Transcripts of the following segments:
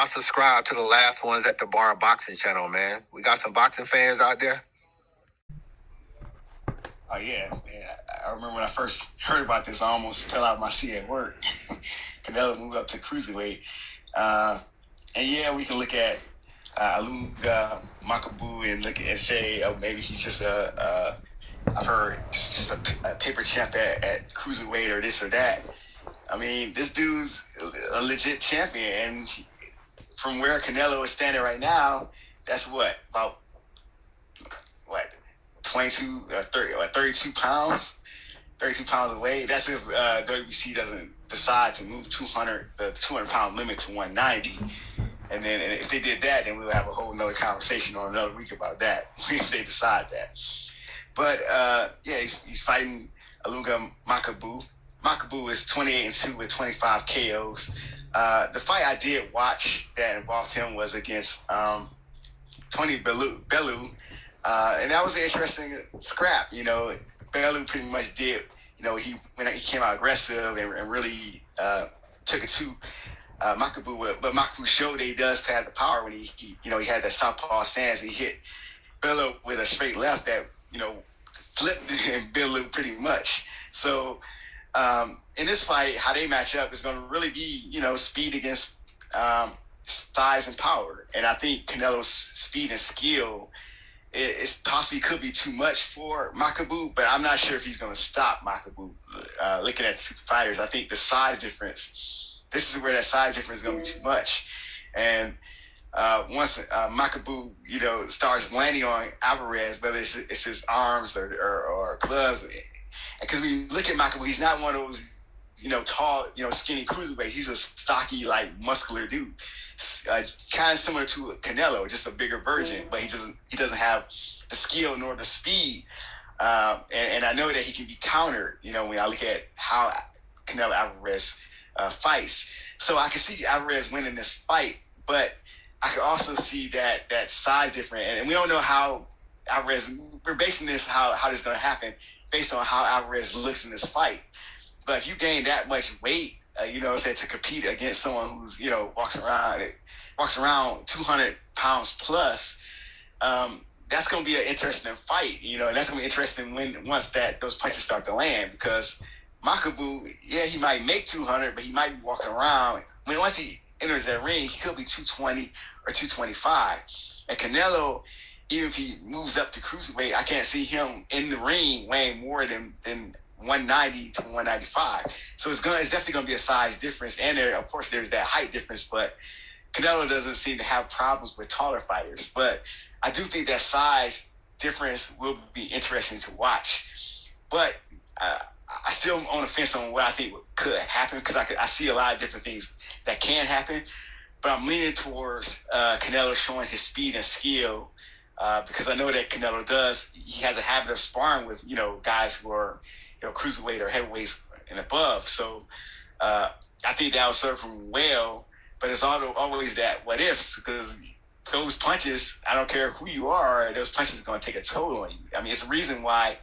y'all subscribe to the last ones at the Bar Boxing channel, man. We got some boxing fans out there. Oh, yeah, man. I remember when I first heard about this, I almost fell out of my seat at work. Canelo moved up to cruiserweight. And, yeah, we can look at Llunga, Makabu, and say, oh, maybe he's just I've heard just a paper champ at cruiserweight or this or that. I mean, this dude's a legit champion. And from where Canelo is standing right now, that's about 32 pounds, 32 pounds away. That's if WBC doesn't decide to move the 200-pound limit to 190. And then if they did that, then we'll have a whole nother conversation on another week about that, if they decide that. But, yeah, he's fighting Llunga Makabu. Makabu is 28-2 with 25 KOs. The fight I did watch that involved him was against Tony Bellew. And that was an interesting scrap. Bellew pretty much did, he came out aggressive and really took it to Makabu. But Makabu showed that he does have the power when he had that southpaw stance. He hit Bellew with a straight left that, flipped Bellew pretty much. So in this fight, how they match up is going to really be, speed against size and power. And I think Canelo's speed and skill it possibly could be too much for Makabu, but I'm not sure if he's going to stop Makabu. Looking at the two fighters, I think the size difference, this is where that size difference is going to be too much. And once Makabu, starts landing on Alvarez, whether it's his arms or gloves, because when you look at Makabu, he's not one of those, tall, skinny cruiserweight. He's a stocky, muscular dude. Kind of similar to Canelo, just a bigger version, but he doesn't have the skill nor the speed. And I know that he can be countered, when I look at how Canelo Alvarez fights. So I can see Alvarez winning this fight, but I can also see that size difference. And we don't know how Alvarez, we're basing this, how this is going to happen based on how Alvarez looks in this fight. But if you gain that much weight, to compete against someone who's, walks around 200 pounds plus, that's going to be an interesting fight, and that's going to be interesting once those punches start to land, because Makabu, yeah, he might make 200, but he might be walking around. Once he enters that ring, he could be 220 or 225. And Canelo, even if he moves up to cruiserweight, I can't see him in the ring weighing more than 190 to 195. So it's definitely going to be a size difference. And of course, there's that height difference, but Canelo doesn't seem to have problems with taller fighters. But I do think that size difference will be interesting to watch. But I still am on the fence on what I think could happen, because I see a lot of different things that can happen. But I'm leaning towards Canelo showing his speed and skill, because I know that Canelo he has a habit of sparring with, guys who are, cruiserweight or heavyweights and above. So I think that will serve him well, but it's always that what ifs, because those punches, I don't care who you are, those punches are going to take a toll on you. I mean, it's a reason why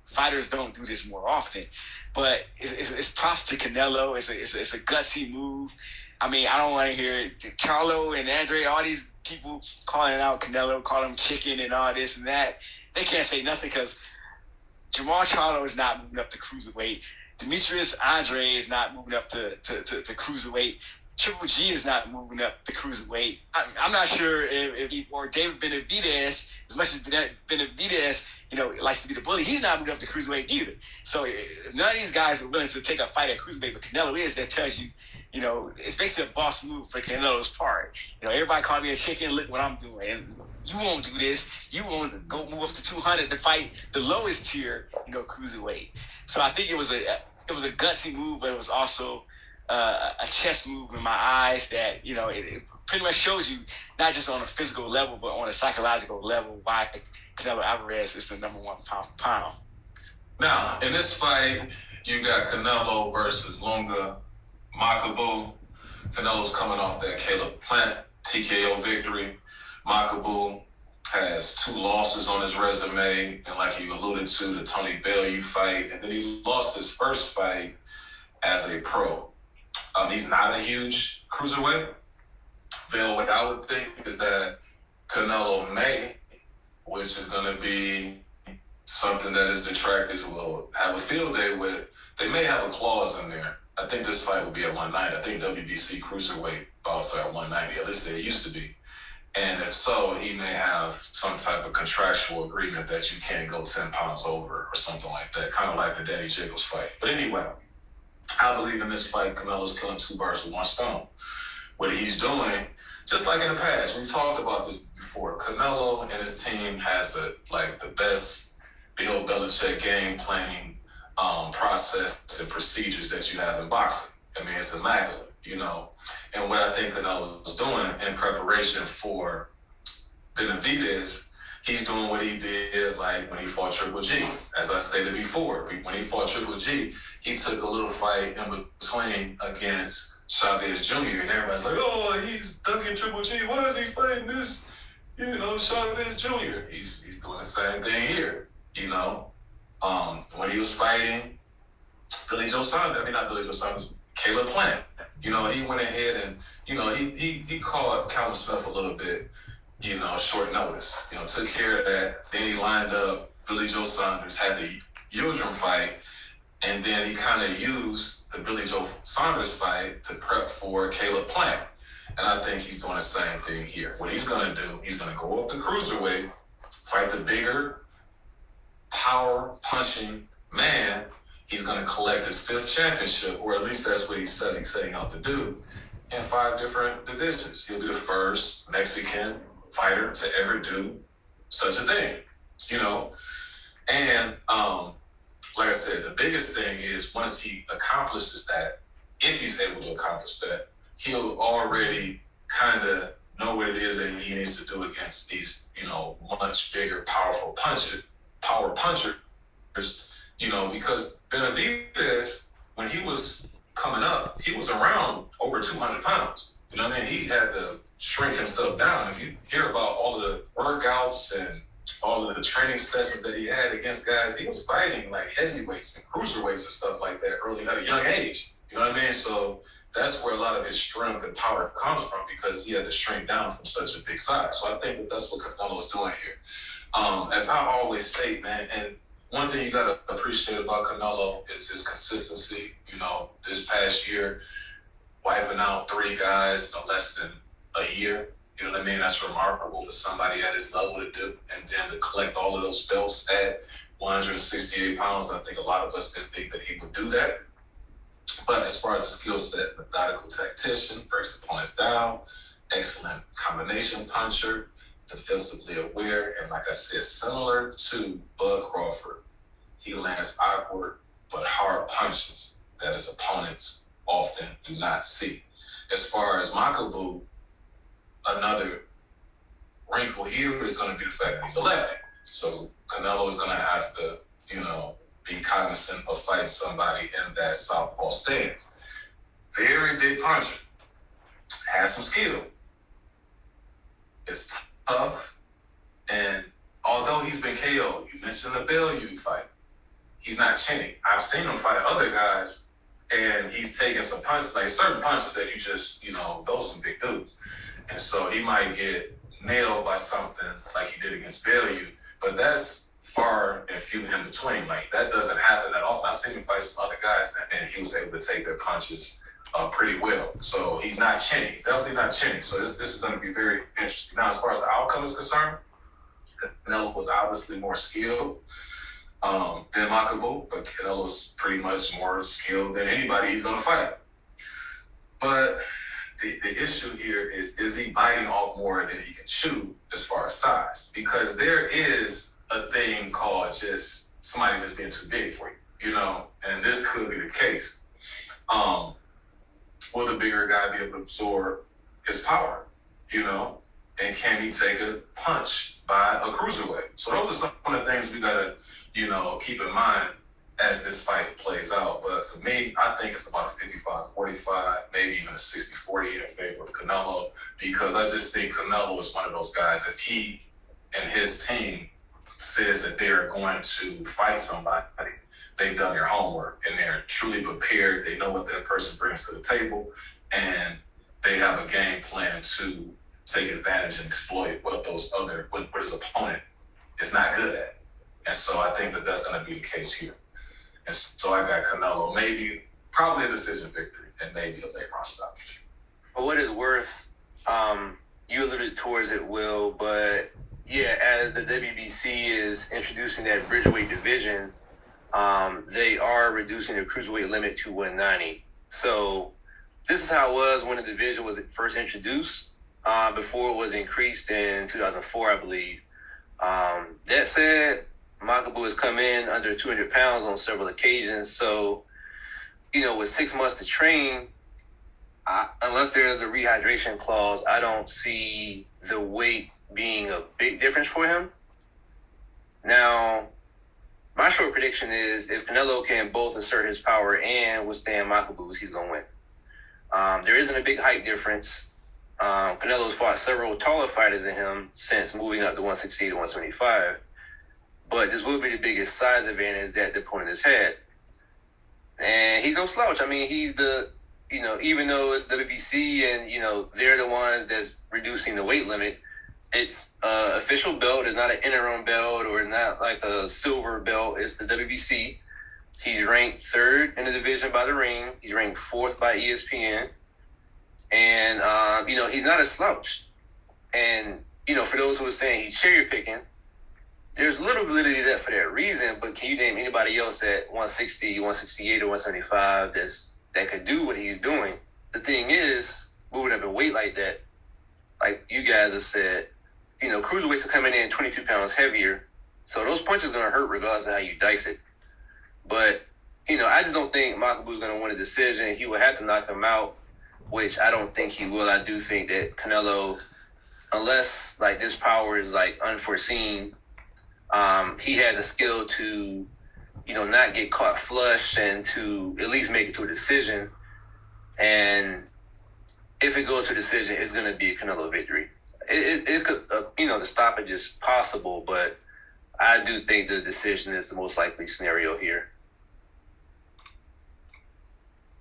fighters don't do this more often. But it's props to Canelo. It's a gutsy move. I mean, I don't want to hear Carlo and Andre, all these people calling out Canelo, calling him chicken and all this and that. They can't say nothing, because Jamal Charlo is not moving up to cruiserweight. Demetrius Andre is not moving up to cruiserweight. Triple G is not moving up to cruiserweight. I'm not sure if or David Benavidez, as much as Benavidez, likes to be the bully, he's not moving up to cruiserweight either. So none of these guys are willing to take a fight at cruiserweight, but Canelo is. That tells you, it's basically a boss move for Canelo's part. Everybody called me a chicken. Look what I'm doing. And you won't do this. You won't go move up to 200 to fight the lowest tier, cruiserweight. So I think it was a gutsy move, but it was also a chess move in my eyes that, it pretty much shows you, not just on a physical level, but on a psychological level, why Canelo Alvarez is the number one pound for pound. Now, in this fight, you got Canelo versus Llunga Makabu. Canelo's coming off that Caleb Plant TKO victory. Makabu has 2 losses on his resume, and like you alluded to, the Tony Bellew fight, and then he lost his first fight as a pro. He's not a huge cruiserweight. what I would think is that Canelo may, which is going to be something that his detractors will have a field day with. They may have a clause in there. I think this fight will be at 190. I think WBC cruiserweight bouts are at 190. At least they used to be. And if so, he may have some type of contractual agreement that you can't go 10 pounds over or something like that, kind of like the Danny Jacobs fight. But anyway, I believe in this fight, Canelo's killing two birds with one stone. What he's doing, just like in the past, we've talked about this before. Canelo and his team has the best Bill Belichick game planning process and procedures that you have in boxing. I mean, it's immaculate, you know. And what I think Canelo is doing in preparation for Benavidez, he's doing what he did like when he fought Triple G. As I stated before, when he fought Triple G, he took a little fight in between against Chavez Jr. And everybody's like, oh, he's ducking Triple G. Why is he fighting this, Chavez Jr.? He's doing the same thing here, you know. When he was fighting Billy Joe Saunders, not Billy Joe Saunders, Caleb Plant, he went ahead and, he caught Callum Smith a little bit, short notice. Took care of that. Then he lined up Billy Joe Saunders, had the Yildirim fight, and then he kind of used the Billy Joe Saunders fight to prep for Caleb Plant. And I think he's doing the same thing here. What he's going to do, he's going to go up the cruiserweight, fight the bigger, power punching man. He's going to collect his 5th championship, or at least that's what he's setting out to do, in 5 different divisions. He'll be the first Mexican fighter to ever do such a thing, And like I said, the biggest thing is once he accomplishes that, if he's able to accomplish that, he'll already kind of know what it is that he needs to do against these, much bigger, power punchers, because Benavidez, when he was coming up, he was around over 200 pounds. He had to shrink himself down. If you hear about all of the workouts and all of the training sessions that he had against guys, he was fighting like heavyweights and cruiserweights and stuff like that early at a young age. So that's where a lot of his strength and power comes from, because he had to shrink down from such a big size. So I think that that's what Canelo is doing here. As I always say, man, and one thing you got to appreciate about Canelo is his consistency. This past year, wiping out 3 guys in less than a year. That's remarkable for somebody at his level to do. And then to collect all of those belts at 168 pounds, I think a lot of us didn't think that he would do that. But as far as the skill set, methodical tactician, breaks opponents down, excellent combination puncher, defensively aware, and like I said, similar to Bud Crawford, he lands awkward but hard punches that his opponents often do not see. As far as Makabu, another wrinkle here is going to be the fact that he's a lefty. So Canelo is going to have to, be cognizant of fighting somebody in that southpaw stance. Very big puncher. Has some skill. It's tough. And although he's been KO'd, you mentioned the Bellew fight, he's not chinny. I've seen him fight other guys, and he's taking some punches, like certain punches that you just, those some big dudes. And so he might get nailed by something like he did against Bellew, but that's far and few in between. Like, that doesn't happen that often. I've seen him fight some other guys, and he was able to take their punches pretty well. So he's not chinny. He's definitely not chinny. So this is going to be very interesting. Now, as far as the outcome is concerned, Canelo was obviously more skilled than Makabu, but Canelo's pretty much more skilled than anybody he's going to fight. But the issue here is he biting off more than he can chew as far as size? Because there is a thing called just somebody just being too big for you, and this could be the case. Will the bigger guy be able to absorb his power, and can he take a punch by a cruiserweight? So those are some of the things we gotta, keep in mind as this fight plays out. But for me, I think it's about a 55-45, maybe even a 60-40 in favor of Canelo, because I just think Canelo is one of those guys, if he and his team says that they're going to fight somebody, they've done their homework and they're truly prepared. They know what that person brings to the table, and they have a game plan to take advantage and exploit what his opponent is not good at. And so I think that that's going to be the case here. And so I got Canelo, probably a decision victory, and maybe a late round stoppage. For what it's worth, you alluded towards it, Will, but yeah, as the WBC is introducing that bridgeweight division, they are reducing the cruiserweight limit to 190. So this is how it was when the division was first introduced, before it was increased in 2004, I believe. That said, Makabu has come in under 200 pounds on several occasions. So, with 6 months to train, unless there is a rehydration clause, I don't see the weight being a big difference for him. Now, my short prediction is if Canelo can both assert his power and withstand Makabu's, he's going to win. There isn't a big height difference. Canelo's fought several taller fighters than him since moving up to 160 to 175. But this will be the biggest size advantage that the opponent has had. And he's no slouch. I mean, he's even though it's WBC and, they're the ones that's reducing the weight limit, it's an official belt. It's not an interim belt or not like a silver belt. It's the WBC. He's ranked 3rd in the division by the Ring. He's ranked 4th by ESPN. And, he's not a slouch. And, for those who are saying he's cherry picking, there's little validity to that for that reason, but can you name anybody else at 160, 168, or 175 that could do what he's doing? The thing is, moving up in weight like that, like you guys have said, cruiserweights are coming in 22 pounds heavier, so those punches are going to hurt regardless of how you dice it. But, I just don't think Makabu's going to win a decision. He will have to knock him out, which I don't think he will. I do think that Canelo, unless, this power is, unforeseen, he has a skill to, not get caught flush and to at least make it to a decision. And if it goes to a decision, it's going to be a Canelo victory. It could, the stoppage is possible, but I do think the decision is the most likely scenario here.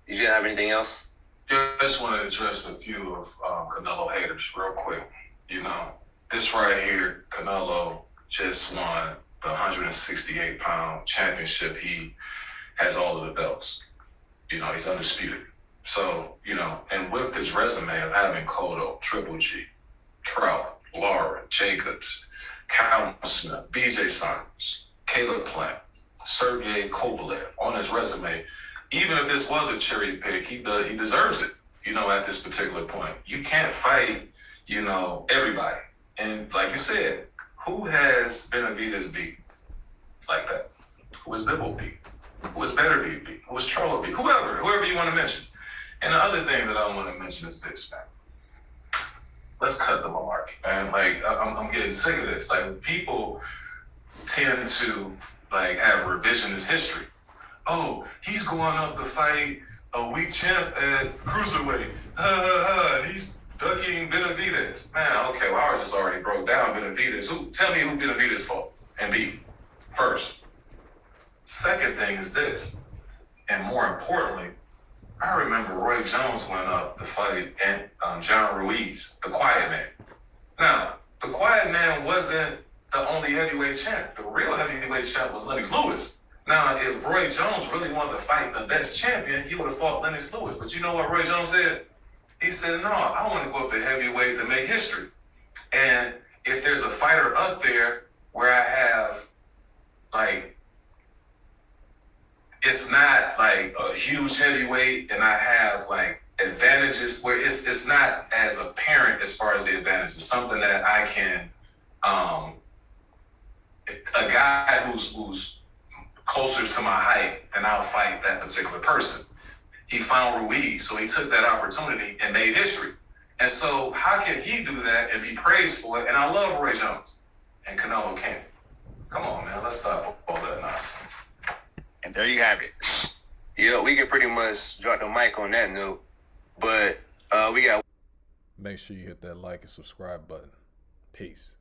Did you have anything else? Yeah, I just want to address a few of Canelo haters real quick. This right here, Canelo just won the 168-pound championship. He has all of the belts. He's undisputed. So, and with this resume of having Cotto, Triple G, Trout, Lara, Jacobs, Callum Smith, BJ Simons, Caleb Plant, Sergey Kovalev on his resume, even if this was a cherry pick, he deserves it, at this particular point. You can't fight, everybody. And like you said, who has Benavidez beat like that? Who has Bibble beat? Who has Beterbiev beat? Who has Charlo beat? Whoever you want to mention. And the other thing that I want to mention is this, man. Let's cut the malarkey, man. I'm getting sick of this. People tend to, have revisionist history. Oh, he's going up to fight a weak champ at cruiserweight. And he's ducking Benavidez. Man, okay, well, ours just already broke down Benavidez. Tell me who Benavidez fought and beat first. Second thing is this, and more importantly, I remember Roy Jones went up to fight John Ruiz, the Quiet Man. Now, the Quiet Man wasn't the only heavyweight champ. The real heavyweight champ was Lennox Lewis. Now, if Roy Jones really wanted to fight the best champion, he would have fought Lennox Lewis. But you know what Roy Jones said? He said, no, I want to go up to heavyweight to make history. And if there's a fighter up there where I have, it's not a huge heavyweight and I have advantages where it's not as apparent as far as the advantages. Something that I can, a guy who's closer to my height, then I'll fight that particular person. He found Ruiz, so he took that opportunity and made history. And so how can he do that and be praised for it? And I love Roy Jones, and Canelo can't. Come on, man, let's stop all that nonsense. And there you have it. Yeah, we can pretty much drop the mic on that note. But we got... Make sure you hit that like and subscribe button. Peace.